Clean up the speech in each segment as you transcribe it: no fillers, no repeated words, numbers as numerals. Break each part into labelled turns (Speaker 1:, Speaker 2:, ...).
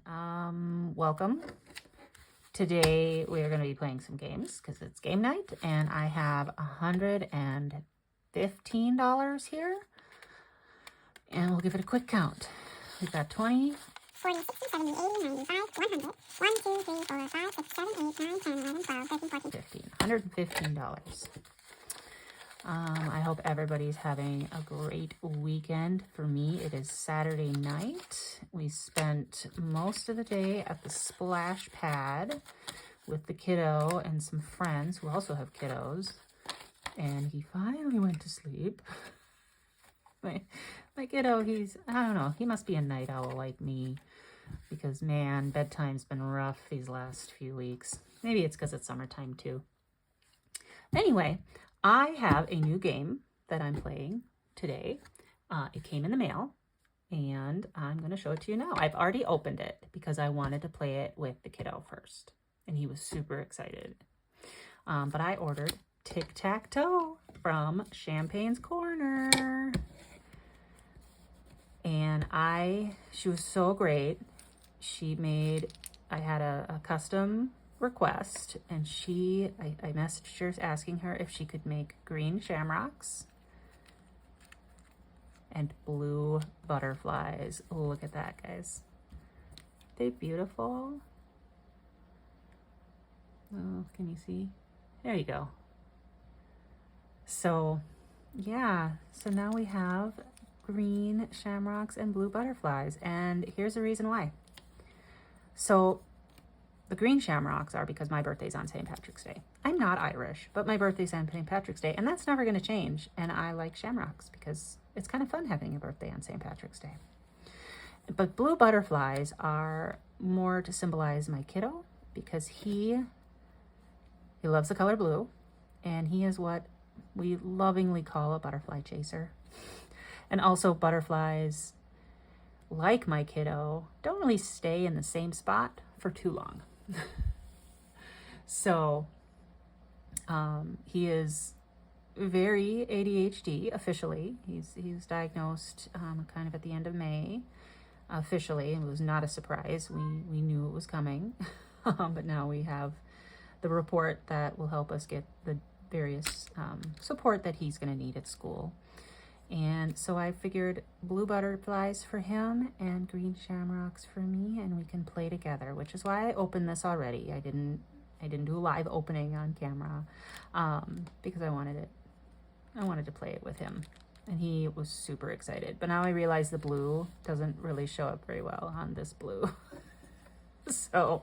Speaker 1: Welcome. Today we are going to be playing some games because it's game night, and I have $115 here, and we'll give it a quick count. We've got 20,
Speaker 2: 40, 60, 70, 80, 95, 100, 1, 2, 3, 4, 5, 6, 7, 8, 9, 10, 11, 12, 13, 14,
Speaker 1: 15, $115. I hope everybody's having a great weekend. For me, it is Saturday night. We spent most of the day at the splash pad with the kiddo and some friends who also have kiddos. And he finally went to sleep. My kiddo, I don't know, he must be a night owl like me. Because, man, bedtime's been rough these last few weeks. Maybe it's because it's summertime, too. Anyway, I have a new game that I'm playing today. It came in the mail, and I'm going to show it to you now. I've already opened it because I wanted to play it with the kiddo first, and he was super excited. But I ordered Tic Tac Toe from Champagne's Corner, and she was so great. I had a custom request, and I messaged her asking her if she could make green shamrocks and blue butterflies. Oh, look at that, guys. They're beautiful. Oh, can you see? There you go. So yeah, so now we have green shamrocks and blue butterflies, and here's the reason why. So the green shamrocks are because my birthday's on St. Patrick's Day. I'm not Irish, but my birthday's on St. Patrick's Day, and that's never going to change. And I like shamrocks because it's kind of fun having a birthday on St. Patrick's Day. But blue butterflies are more to symbolize my kiddo because he loves the color blue, and he is what we lovingly call a butterfly chaser. And also butterflies, like my kiddo, don't really stay in the same spot for too long. So he is very ADHD officially. He's diagnosed kind of at the end of May officially. It was not a surprise. We knew it was coming. But now we have the report that will help us get the various support that he's going to need at school. And so I figured blue butterflies for him and green shamrocks for me, and we can play together, which is why I opened this already. I didn't do a live opening on camera because I wanted to play it with him, and he was super excited. But now I realize the blue doesn't really show up very well on this blue. So,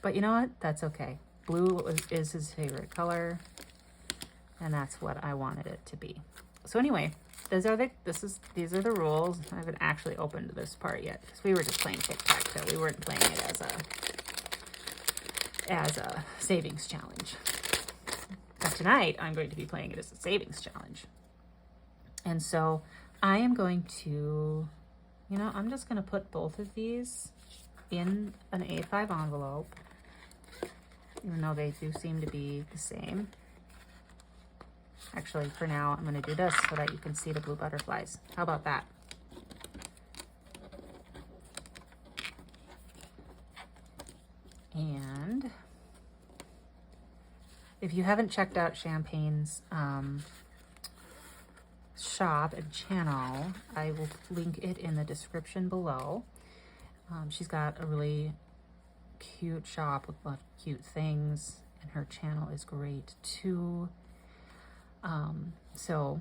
Speaker 1: but you know what? That's okay. Blue is his favorite color, and that's what I wanted it to be. So anyway, these are the rules. I haven't actually opened this part yet because we were just playing Tic Tac Toe. We weren't playing it as a savings challenge. But tonight I'm going to be playing it as a savings challenge. And so I am going to, I'm just going to put both of these in an A5 envelope, even though they do seem to be the same. Actually, for now, I'm going to do this so that you can see the blue butterflies. How about that? And if you haven't checked out Champagne's shop and channel, I will link it in the description below. She's got a really cute shop with a lot of cute things, and her channel is great too. So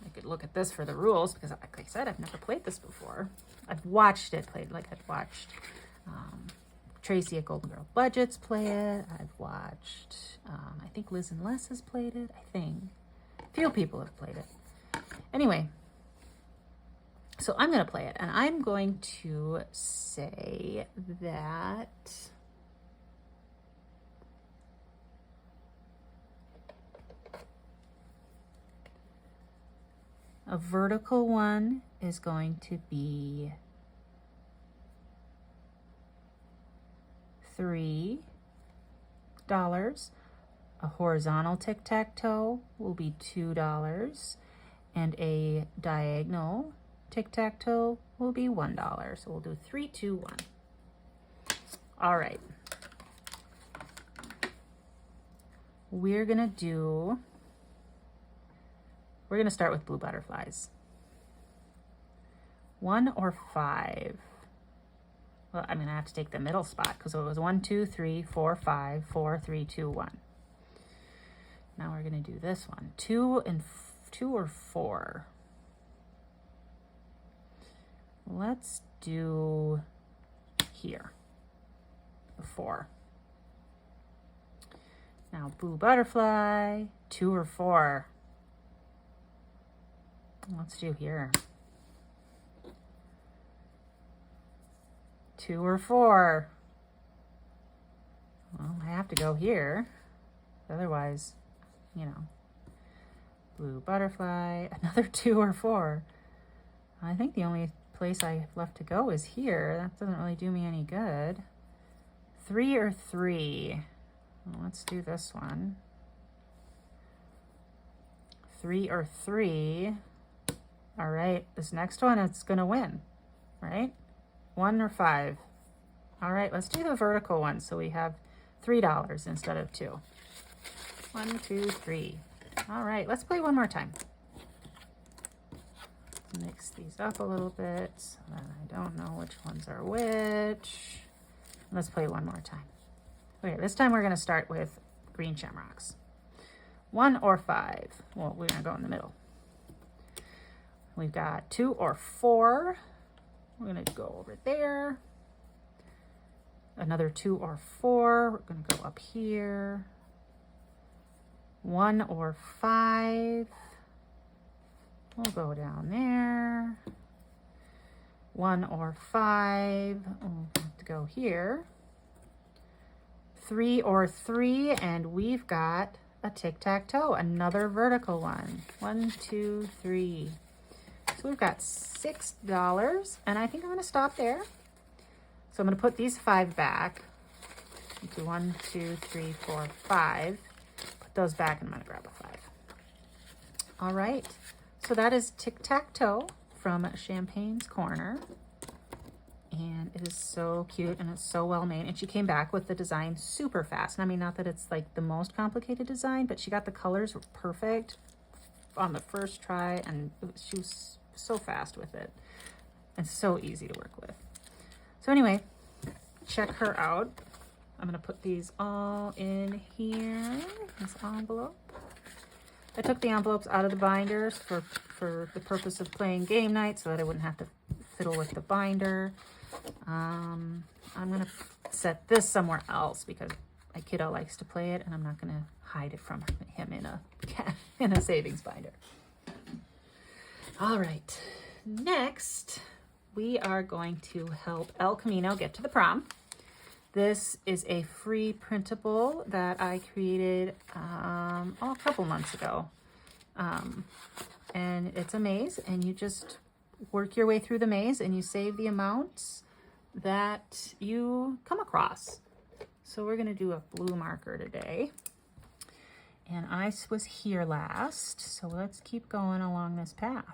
Speaker 1: I could look at this for the rules because, like I said, I've never played this before. I've watched it played, like I've watched Tracy at Golden Girl Budgets play it. I've watched, I think Liz and Les has played it. I think a few people have played it. Anyway, so I'm going to play it, and I'm going to say that a vertical one is going to be $3. A horizontal tic-tac-toe will be $2. And a diagonal tic-tac-toe will be $1. So we'll do 3, 2, 1. All right. We're gonna start with blue butterflies. 1 or 5. Well, I'm gonna have to take the middle spot because it was 1, 2, 3, 4, 5, 4, 3, 2, 1. Now we're gonna do this one. 2 or 4. Let's do here. 4. Now blue butterfly, 2 or 4. Let's do here. 2 or 4. Well, I have to go here. Otherwise, you know. Blue butterfly, another 2 or 4. I think the only place I have left to go is here. That doesn't really do me any good. 3 or 3. Well, let's do this one. 3 or 3. All right, this next one, it's gonna win, right? 1 or 5. All right, let's do the vertical one so we have $3 instead of 2. 1, 2, 3. All right, let's play one more time. Mix these up a little bit so that I don't know which ones are which. Let's play one more time. Okay, this time we're gonna start with green shamrocks. 1 or 5. Well, we're gonna go in the middle. We've got 2 or 4. We're gonna go over there. Another 2 or 4. We're gonna go up here. 1 or 5. We'll go down there. 1 or 5. We'll have to go here. 3 or 3, and we've got a tic tac toe, another vertical one. 1, 2, 3. So we've got $6, and I think I'm going to stop there. So I'm going to put these 5 back. Do 1, 2, 3, 4, 5. Put those back, and I'm going to grab a 5. All right. So that is Tic Tac Toe from Champagne's Corner. And it is so cute and it's so well made. And she came back with the design super fast. And I mean, not that it's like the most complicated design, but she got the colors perfect on the first try. And she was so fast with it. And so easy to work with. So anyway, check her out. I'm going to put these all in here, this envelope. I took the envelopes out of the binders for the purpose of playing game night so that I wouldn't have to fiddle with the binder. I'm going to set this somewhere else because my kiddo likes to play it and I'm not going to hide it from him in a savings binder. All right, next we are going to help El Camino get to the prom. This is a free printable that I created a couple months ago. And it's a maze, and you just work your way through the maze and you save the amounts that you come across. So we're going to do a blue marker today. And I was here last, so let's keep going along this path.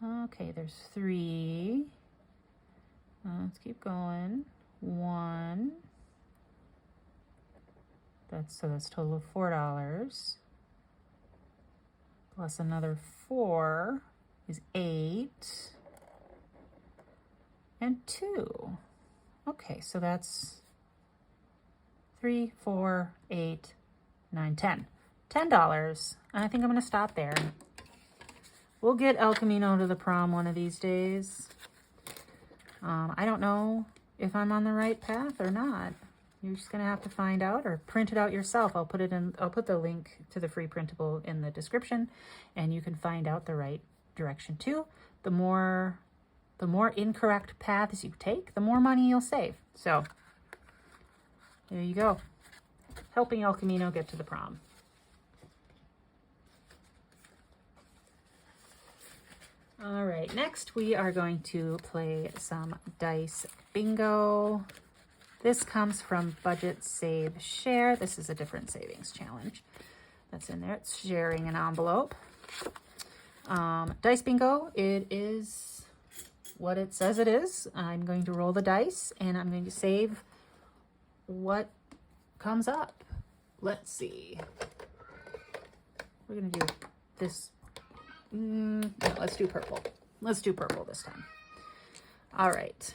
Speaker 1: Okay, there's 3. Let's keep going. 1. That's total of $4. Plus another 4 is 8. And 2. Okay, so that's 3, 4, 8, 9, 10. $10. And I think I'm going to stop there. We'll get El Camino to the prom one of these days. I don't know if I'm on the right path or not. You're just gonna have to find out or print it out yourself. I'll put the link to the free printable in the description and you can find out the right direction too. The more incorrect paths you take, the more money you'll save. So there you go. Helping El Camino get to the prom. All right, next we are going to play some dice bingo. This comes from BudgetSaveShare. This is a different savings challenge that's in there. It's sharing an envelope. Dice bingo, it is what it says it is. I'm going to roll the dice and I'm going to save what comes up. Let's see. We're going to do this. No, let's do purple. Let's do purple this time. All right.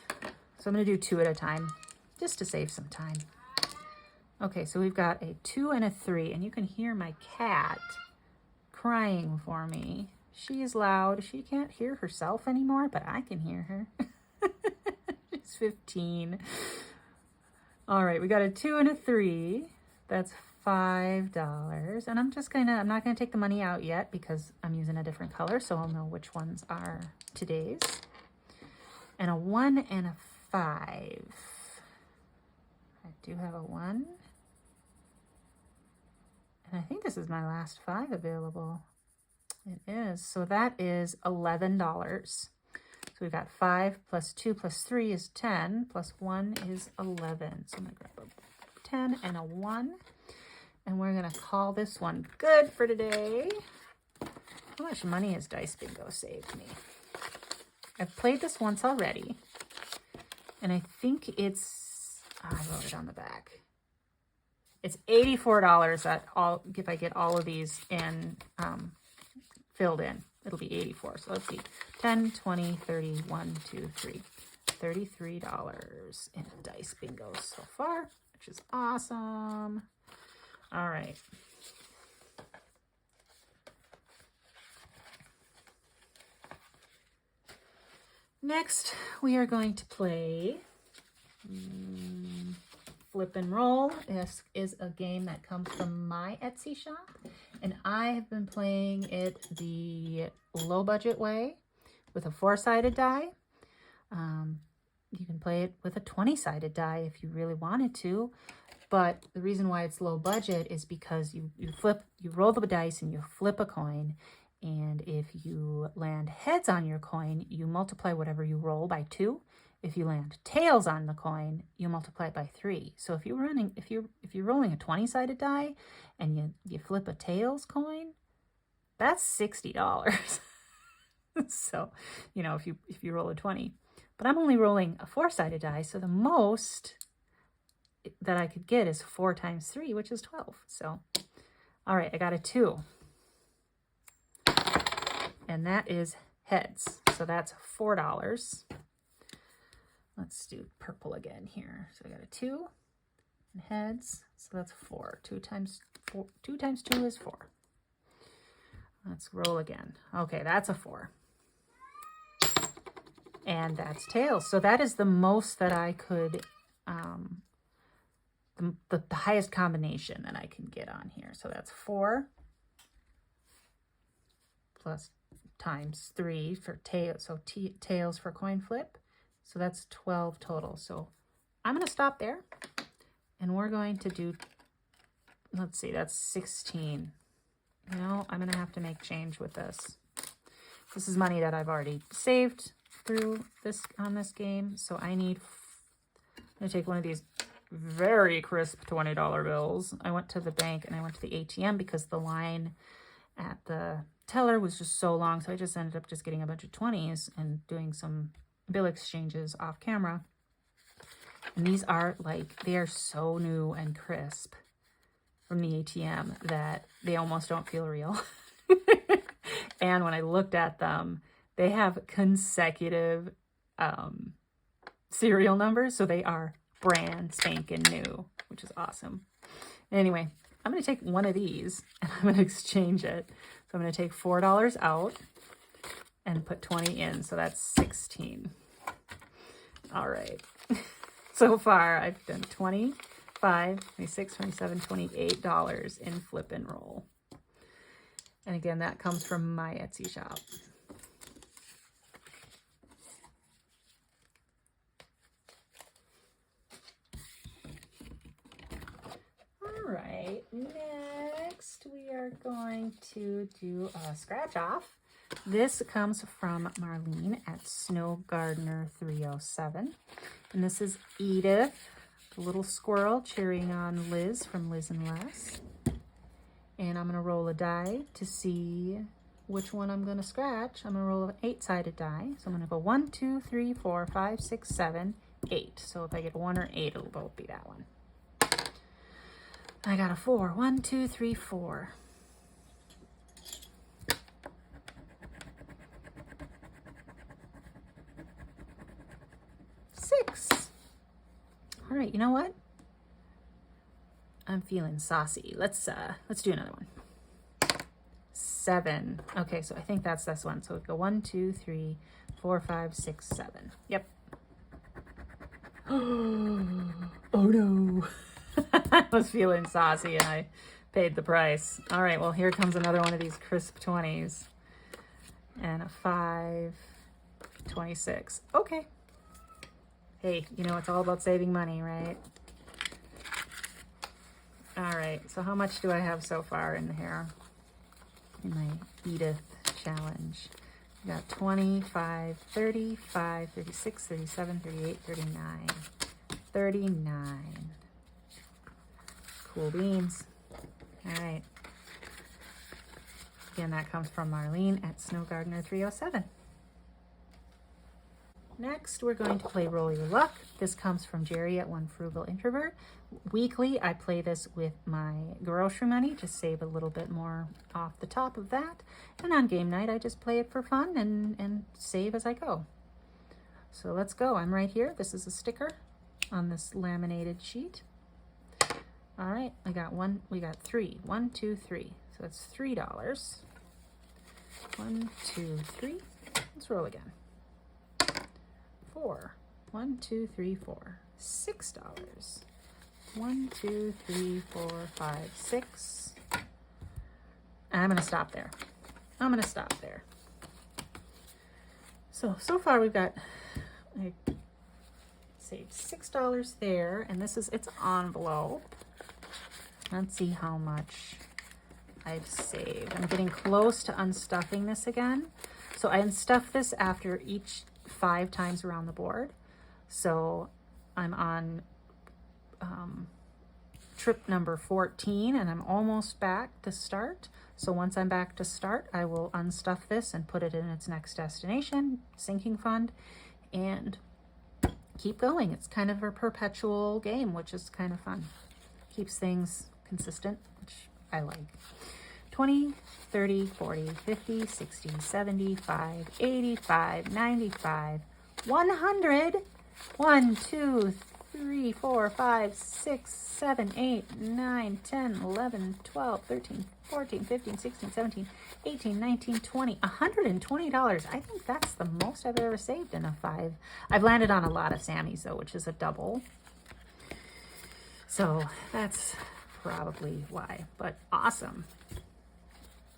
Speaker 1: So I'm going to do 2 at a time just to save some time. Okay, so we've got a 2 and a 3, and you can hear my cat crying for me. She is loud. She can't hear herself anymore, but I can hear her. She's 15. All right, we got a 2 and a 3. That's $5. And I'm not gonna take the money out yet because I'm using a different color, so I'll know which ones are today's. And a 1 and a 5. I do have a 1. And I think this is my last 5 available. It is. So that is $11. So we've got 5 plus 2 plus 3 is 10, plus 1 is 11. So I'm going to grab a 10 and a 1. And we're going to call this one good for today. How much money has Dice Bingo saved me? I've played this once already. And I think it's, I wrote it on the back. It's $84 if I get all of these in, filled in. It'll be 84. So let's see. 10, 20, 30, 1, 2, 3. $33 in Dice Bingo so far, which is awesome. All right. Next, we are going to play Flip and Roll. This is a game that comes from my Etsy shop, and I have been playing it the low budget way with a 4-sided die. You can play it with a 20-sided die if you really wanted to, but the reason why it's low budget is because you roll the dice and you flip a coin, and if you land heads on your coin, you multiply whatever you roll by 2. If you land tails on the coin, you multiply it by 3. So if you're rolling a 20-sided die and you flip a tails coin, that's $60. So, if you roll a 20. But I'm only rolling a 4-sided die, so the most that I could get is 4 times 3, which is 12. So, all right, I got a 2. And that is heads. So that's $4. Let's do purple again here. So I got a 2 and heads. So that's 4. 2 times 2 is 4. Let's roll again. Okay, that's a 4. And that's tails. So that is the most that I could, the highest combination that I can get on here. So that's 4 plus times 3 for tails. So tails for coin flip. So that's 12 total. So I'm going to stop there, and we're going to do, let's see, that's 16. I'm going to have to make change with this. This is money that I've already saved through on this game. So I'm going to take one of these very crisp $20 bills. I went to the bank and I went to the ATM because the line at the teller was just so long. So I just ended up just getting a bunch of 20s and doing some bill exchanges off camera. And these are they are so new and crisp from the ATM that they almost don't feel real. And when I looked at them, they have consecutive serial numbers. So they are brand spanking new, which is awesome. Anyway, I'm going to take one of these and I'm going to exchange it. So I'm going to take $4 out and put 20 in. So that's 16. All right. So far, I've done $25, $26, $27, $28 in Flip and Roll. And again, that comes from my Etsy shop. All right, next we are going to do a scratch off. This comes from Marlene at Snow Gardener 307. And this is Edith, the little squirrel cheering on Liz from Liz and Les. And I'm going to roll a die to see which one I'm going to scratch. I'm going to roll an 8-sided die. So I'm going to go 1, 2, 3, 4, 5, 6, 7, 8. So if I get 1 or 8, it'll both be that one. I got a 4. 1, 2, 3, 4. All right, you know what? I'm feeling saucy. Let's do another one. 7. Okay, so I think that's this one. So we go 1, 2, 3, 4, 5, 6, 7. Yep. Oh no. I was feeling saucy and I paid the price. All right, well, here comes another one of these crisp 20s. And a 5, 26. Okay. Hey, you know, it's all about saving money, right? All right, so how much do I have so far in here? In my Edith challenge. I got 25, 35, 36, 37, 38, 39. 39. Cool beans. All right. Again, that comes from Marlene at SnowGardener307. Next, we're going to play Roll Your Luck. This comes from Jerry at One Frugal Introvert. Weekly, I play this with my grocery money, just save a little bit more off the top of that. And on game night, I just play it for fun and save as I go. So let's go. I'm right here. This is a sticker on this laminated sheet. All right, we got 3. 1, 2, 3. So that's $3. 1, 2, 3. Let's roll again. 4. 1, 2, 3, 4. $6. 1, 2, 3, 4, 5, 6. And I'm going to stop there. So far we've got, I saved $6 there, and this is its envelope. Let's see how much I've saved. I'm getting close to unstuffing this again. So I unstuff this after each 5 times around the board. So I'm on trip number 14 and I'm almost back to start. So once I'm back to start, I will unstuff this and put it in its next destination, sinking fund, and keep going. It's kind of a perpetual game, which is kind of fun. Keeps things consistent, which I like. 20, 30, 40, 50, 60, 75, 85, 95, 100. 1, 2, 3, 4, 5, 6, 7, 8, 9, 10, 11, 12, 13, 14, 15, 16, 17, 18, 19, 20, $120. I think that's the most I've ever saved in a 5. I've landed on a lot of Sammys though, which is a double. So that's probably why, but awesome.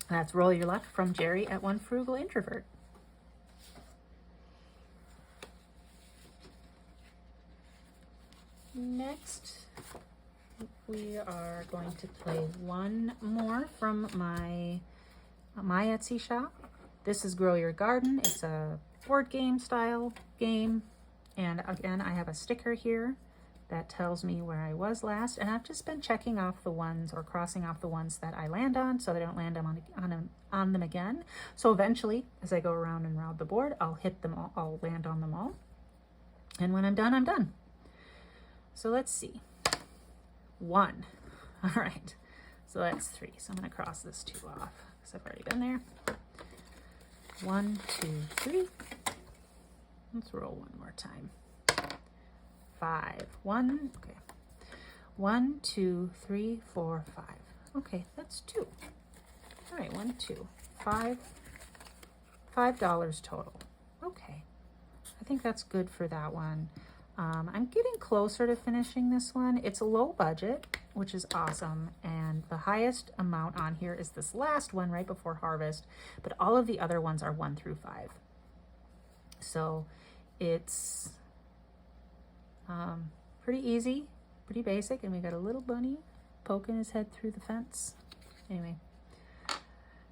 Speaker 1: That's Roll Your Luck from Jerry at One Frugal Introvert. Next, we are going to play one more from my Etsy shop. This is Grow Your Garden. It's a board game style game. And again, I have a sticker here that tells me where I was last. And I've just been checking off the ones or crossing off the ones that I land on so that I don't land on them again. So eventually, as I go around and round the board, I'll hit them all, I'll land on them all. And when I'm done, I'm done. So let's see. 1. All right. So that's 3. So I'm going to cross this 2 off because I've already been there. 1, 2, 3. Let's roll one more time. 5. 1. Okay. 1, 2, 3, 4, 5. Okay, that's 2. All right, 1, 2, 5. $5 total. Okay. I think that's good for that one. I'm getting closer to finishing this one. It's a low budget, which is awesome. And the highest amount on here is this last one right before harvest, but all of the other ones are 1 through 5. So it's pretty easy, pretty basic. And we got a little bunny poking his head through the fence. Anyway,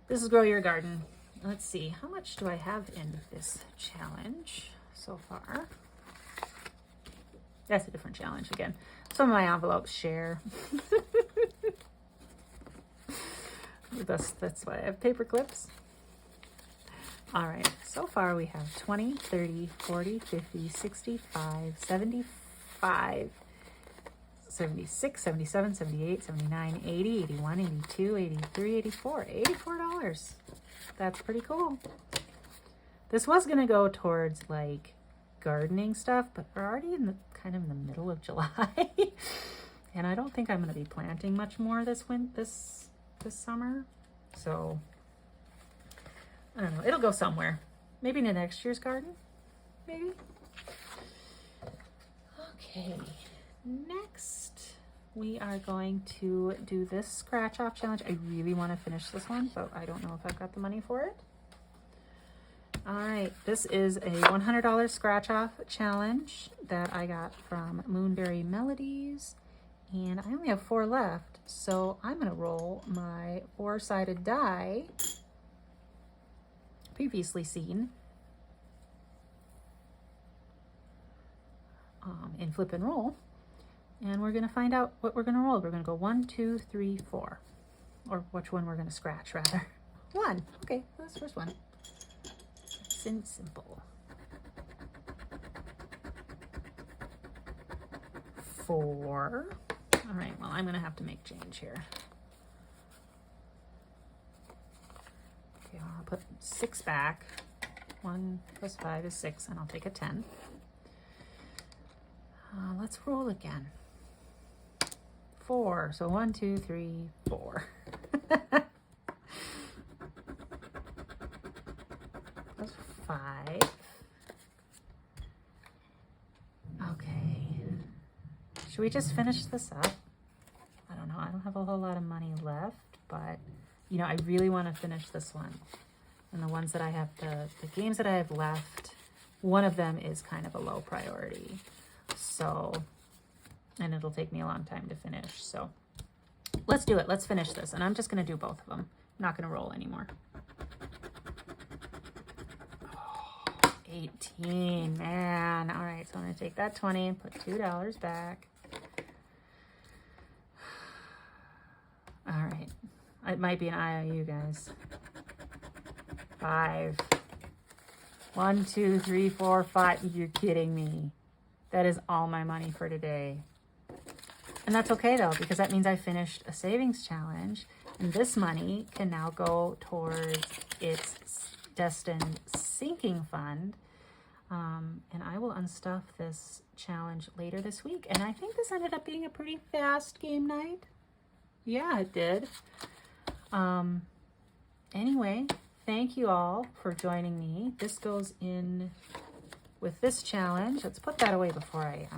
Speaker 1: this is Grow Your Garden. Let's see, how much do I have in this challenge so far? That's a different challenge again. Some of my envelopes share. That's why I have paper clips. All right, so far we have 20, 30, 40, 50, 65, 75, 76, 77, 78, 79, 80, 81, 82, 83, 84. $84. That's pretty cool. This was going to go towards like gardening stuff, but we're already in the kind of in the middle of July. And I don't think I'm going to be planting much more this summer. So I don't know. It'll go somewhere. Maybe in next year's garden. Maybe. Okay. Next, we are going to do this scratch off challenge. I really want to finish this one, but I don't know if I've got the money for it. All right. This is a $100 scratch off challenge that I got from Moon Berry Melodies. And I only have 4 left. So I'm going to roll my 4-sided die, previously seen in flip and roll, and we're going to find out what we're going to roll. We're going to go 1, 2, 3, 4, or which one we're going to scratch rather. 1. Okay, that's the first one. Nice and simple. 4. All right, well, I'm going to have to make change here. Okay, I'll put 6 back. 1 plus 5 is 6, and I'll take a 10. Let's roll again. 4. So 1, 2, 3, 4. That's 5. Okay. Should we just finish this up? I don't know. I don't have a whole lot of money left, but you know, I really want to finish this one. And the ones that I have, the games that I have left, one of them is kind of a low priority. So, and it'll take me a long time to finish. So let's do it. Let's finish this. And I'm just going to do both of them. I'm not going to roll anymore. Oh, 18, man. All right. So I'm going to take that 20 and put $2 back. All right. It might be an IOU, guys. 5. 1, 2, 3, 4, 5. You're kidding me. That is all my money for today. And that's okay though, because that means I finished a savings challenge, and this money can now go towards its destined sinking fund. And I will unstuff this challenge later this week. And I think this ended up being a pretty fast game night. Yeah, it did. Anyway, thank you all for joining me. This goes in with this challenge. Let's put that away before I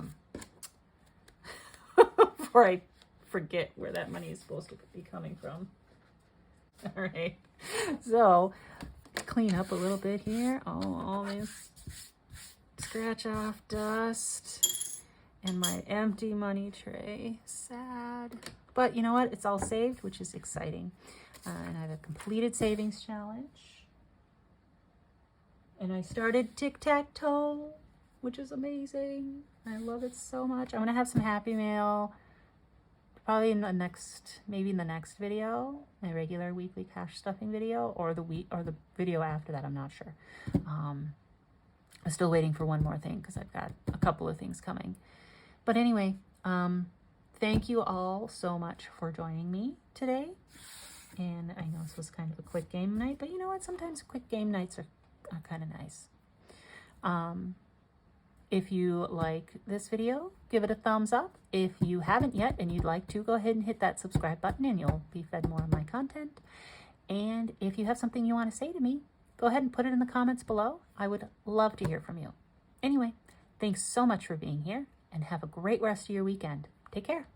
Speaker 1: before I forget where that money is supposed to be coming from. All right. So clean up a little bit here. Oh, all this scratch off dust and my empty money tray. Sad. But you know what? It's all saved, which is exciting. And I have a completed savings challenge. And I started Tic Tac Toe, which is amazing. I love it so much. I'm going to have some Happy Mail probably in the next, maybe in the next video, my regular weekly cash stuffing video, or the video after that. I'm not sure. I'm still waiting for one more thing because I've got a couple of things coming. But anyway, thank you all so much for joining me today. And I know this was kind of a quick game night, but you know what? Sometimes quick game nights are kind of nice. If you like this video, give it a thumbs up. If you haven't yet and you'd like to, go ahead and hit that subscribe button and you'll be fed more of my content. And if you have something you want to say to me, go ahead and put it in the comments below. I would love to hear from you. Anyway, thanks so much for being here and have a great rest of your weekend. Take care.